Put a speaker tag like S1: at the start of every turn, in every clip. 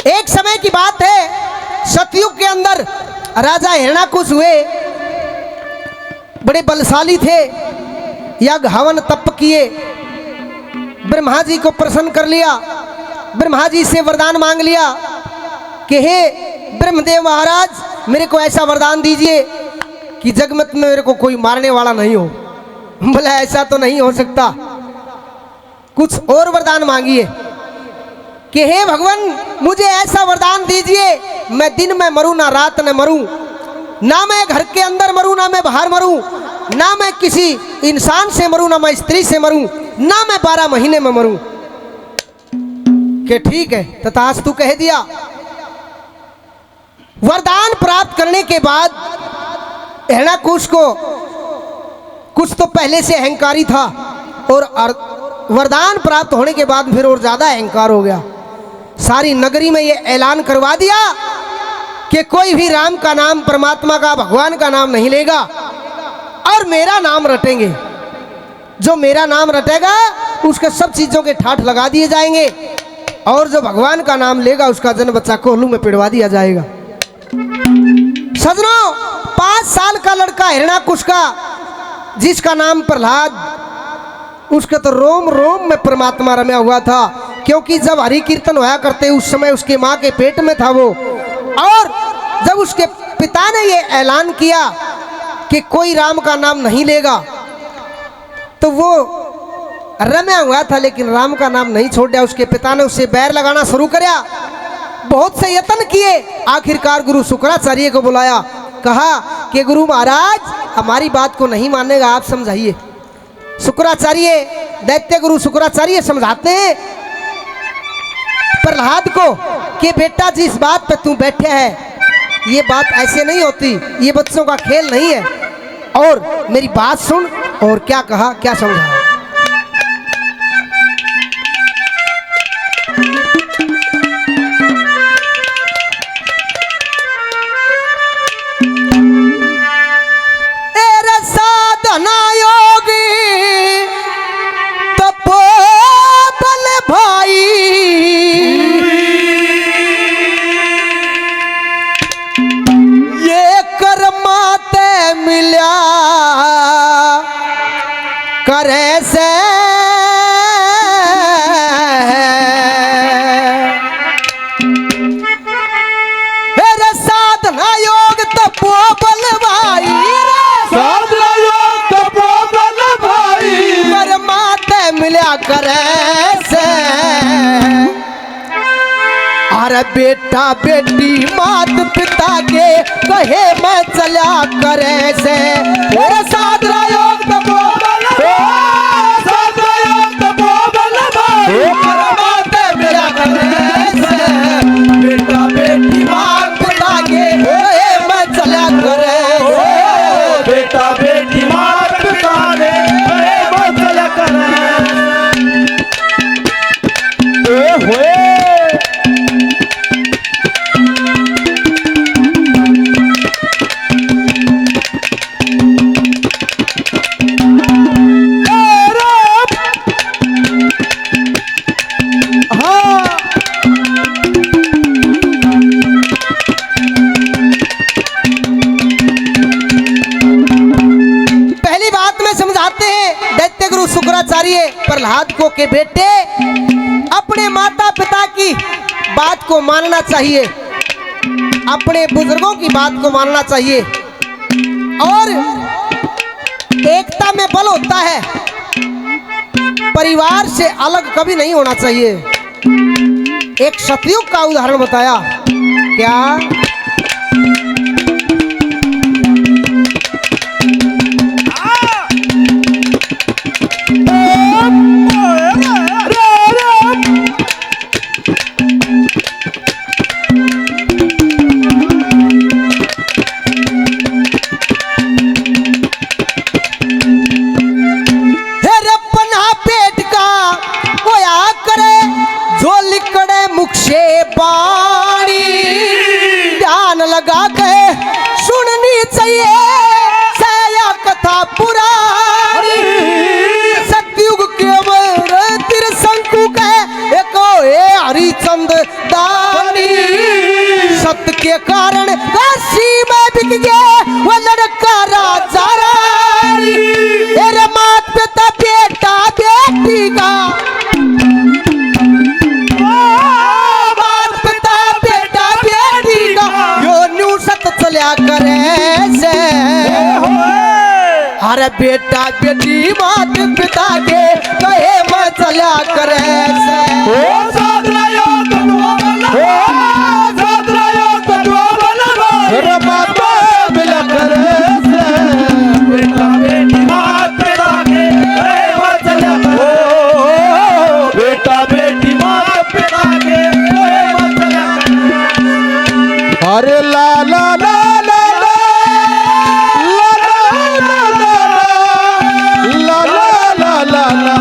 S1: एक समय की बात है, सतयुग के अंदर राजा हिरण्याकुश हुए, बड़े बलशाली थे। यज्ञ हवन तप किए, ब्रह्मा जी को प्रसन्न कर लिया। ब्रह्मा जी से वरदान मांग लिया कि हे ब्रह्मदेव महाराज, मेरे को ऐसा वरदान दीजिए कि जगमत में मेरे को कोई मारने वाला नहीं हो। बोला ऐसा तो नहीं हो सकता, कुछ और वरदान मांगिए कि हे भगवान, मुझे ऐसा वरदान दीजिए, मैं दिन में मरूं ना रात में मरूं, ना मैं घर के अंदर मरूं ना मैं बाहर मरूं, ना मैं किसी इंसान से मरूं ना मैं स्त्री से मरूं, ना मैं 12 महीने में मरूं। कि ठीक है, तथास्तु कह दिया। वरदान प्राप्त करने के बाद हिरण्याकुश को कुछ तो पहले से अहंकारी था, और वरदान प्राप्त होने के बाद फिर और ज्यादा अहंकार हो गया। सारी नगरी में ये ऐलान करवा दिया कि कोई भी राम का नाम, परमात्मा का, भगवान का नाम नहीं लेगा और मेरा नाम रटेंगे। जो मेरा नाम रटेगा उसके सब चीजों के ठाठ लगा दिए जाएंगे, और जो भगवान का नाम लेगा उसका जन्म बच्चा कोहलू में पिड़वा दिया जाएगा। सजनों, 5 साल का लड़का हिरण्याकुश का, जिसका नाम प्रहलाद, उसके तो रोम रोम में परमात्मा रमया हुआ था, क्योंकि जब हरि कीर्तन होया करते उस समय उसके माँ के पेट में था वो। और जब उसके पिता ने ये ऐलान किया कि कोई राम का नाम नहीं लेगा, तो वो रमया हुआ था लेकिन राम का नाम नहीं छोड़ दिया। उसके पिता ने उससे बैर लगाना शुरू किया, बहुत से यत्न किए। आखिरकार गुरु शुक्राचार्य को बुलाया, कहा कि गुरु महाराज हमारी बात को नहीं मानेगा, आप समझाइए। शुक्राचार्य, दैत्य गुरु शुक्राचार्य समझाते हैं प्रहलाद को कि बेटा, जिस बात पे तू बैठे है ये बात ऐसे नहीं होती, ये बच्चों का खेल नहीं है, और मेरी बात सुन। और क्या कहा, क्या समझाया? करे से मेरे साधना योग तपो बल भाई,
S2: साधना योग तपो बल भाई,
S1: कर माते मिला करे से। अरे बेटा बेटी मात पिता के कहे मैं चला करे से। मेरे साधना योग तपो प्रहलाद को के बेटे, अपने माता पिता की बात को मानना चाहिए, अपने बुजुर्गों की बात को मानना चाहिए, और एकता में बल होता है। परिवार से अलग कभी नहीं होना चाहिए। एक सतयुग का उदाहरण बताया, क्या लगा के सुननी चाहिए सया कथा पुरानी। सतयुग के अमर त्रिशंकु के एको हरिचंद दानी। के कारण काशी में बिक गए वो लड़का राजा रानी। तेरे मात पिता बेटा बेटी का मात पिता बेटा बेटी का यो न्यू सत चलिया करे से। अरे बेटा बेटी मात पिता के कहे मैं चलिया करे से।
S2: अरे ला ला ला ला ला ला ला ला ला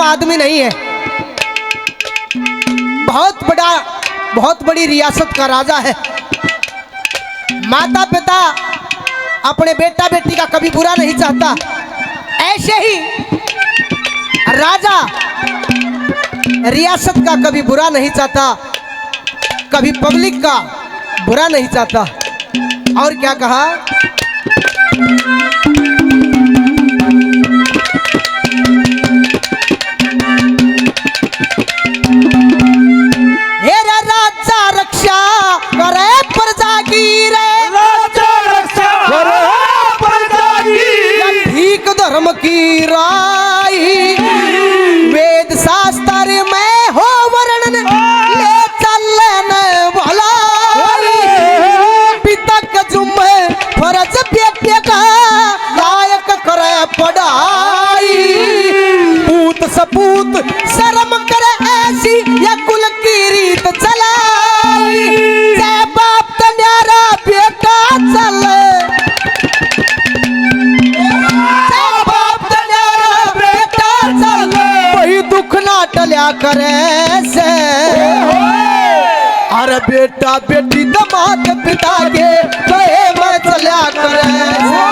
S1: आदमी नहीं है, बहुत बड़ी रियासत का राजा है। माता पिता अपने बेटा बेटी का कभी बुरा नहीं चाहता, ऐसे ही राजा रियासत का कभी बुरा नहीं चाहता, कभी पब्लिक का बुरा नहीं चाहता। और क्या कहा, राजा रक्षा करे प्रजा की रे,
S2: राजा रक्षा करे प्रजा की,
S1: ठीक धर्म की राई वेद शास्त्र में हो वर्णन ले चलन भलाई। पिता का जुम्मे फर्ज बेटे का लायक करे पढ़ाई। पूत सपूत शर्म करे ऐसी या कुल की रीत चलाई। जय बाप तन्यारा बेटा चले, जय बाप तन्यारा बेटा चले, कोई दुख ना टल्या करे से। अरे बेटा बेटी दमाद पिता के कहे मैं चल्या करे से।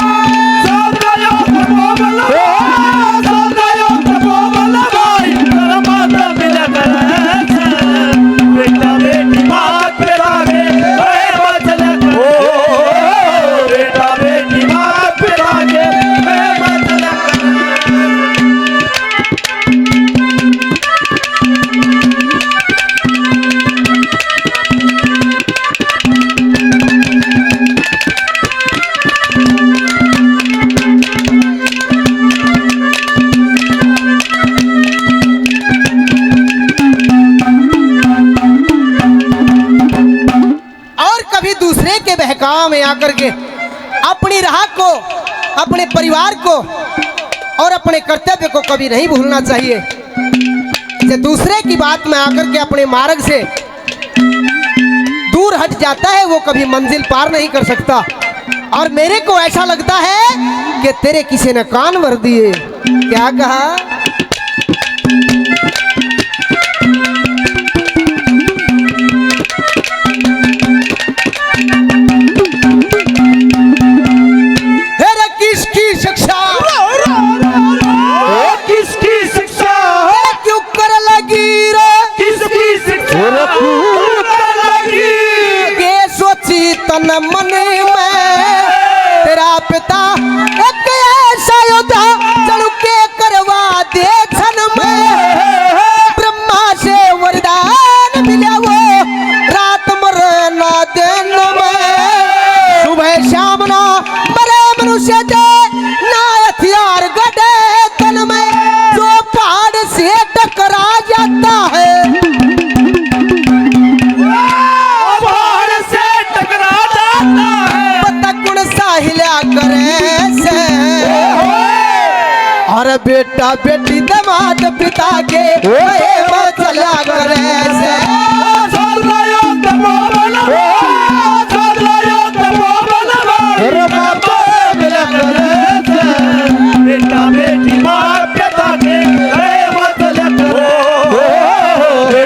S1: बहकाव में आकर के अपनी राह को, अपने परिवार को और अपने कर्तव्य को कभी नहीं भूलना चाहिए। जो दूसरे की बात में आकर के अपने मार्ग से दूर हट जाता है वो कभी मंजिल पार नहीं कर सकता। और मेरे को ऐसा लगता है कि तेरे किसी ने कान भर दिए। क्या कहा, किसकी शिक्षा,
S2: किसकी शिक्षा
S1: क्यों कर लगी रे,
S2: किसकी शिक्षा लगी,
S1: के सोची तन मन में तेरा पिता एक ऐसा योद्धा चढ़ के करवा दे छन में। ब्रह्मा से वरदान मिला वो रात मरना दिन में, सुबह शाम ना मरे मनुष्य दे ना हथियार गढ़े तन में, जो पहाड़ से टकरा जाता है,
S2: पहाड़ से टकरा जाता है,
S1: पता गुण साहिल्या करे से। और बेटा बेटी दमाद पिता के चला करे से।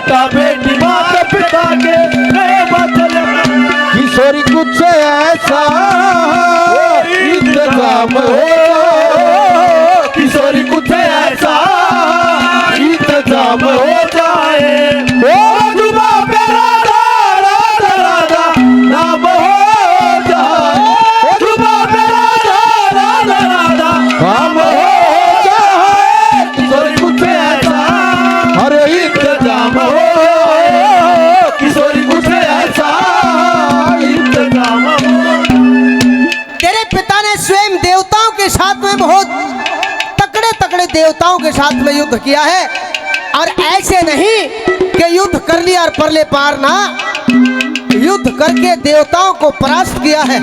S2: बेटा बेटी माता पिता के किशोरी कुछ ऐसा इंतजाम हो जाए, किशोरी कुछ ऐसा इंतजाम हो जाए, ओ जुबा पे राधा राधा राधा नाम हो जाए, ओ जुबा पे राधा राधा राधा नाम हो जाए, किशोरी कुछ ऐसा हर इंतजाम हो जाए, किशोरी कुछ ऐसा इंतजाम हो।
S1: तेरे पिता ने स्वयं देवताओं के साथ में बहुत तकड़े तकड़े देवताओं के साथ में युद्ध किया है, और ऐसे नहीं कि युद्ध कर लिया और परले पार ना, युद्ध करके देवताओं को परास्त किया है।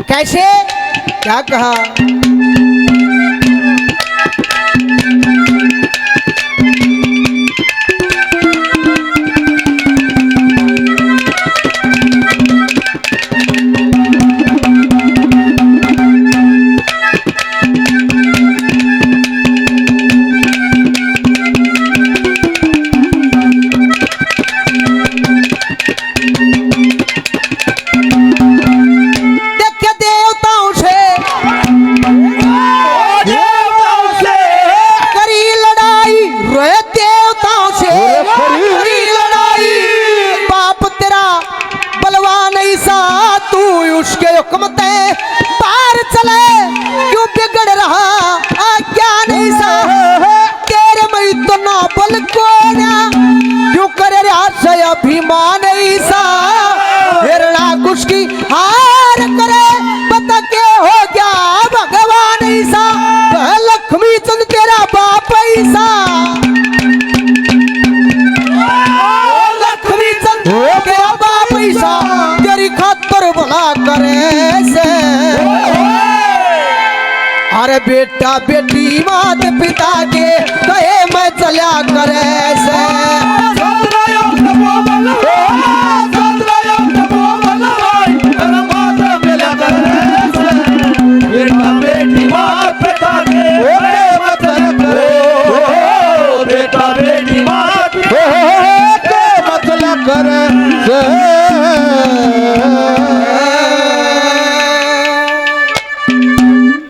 S1: कैसे, क्या कहा? पार चले क्यों बिगड़ रहा क्या नहीं सा, तेरे में तो ना बल को क्यों करे आशय अभिमान ऐसा, हिरणा कुछ की हार करे पता के हो गया भगवान ऐसा, लक्ष्मी चंद तेरा बाप ऐसा, लक्ष्मी चंद तेरा बाप ऐसा, तेरी खातर भला करे से, अरे बेटा बेटी माता पिता के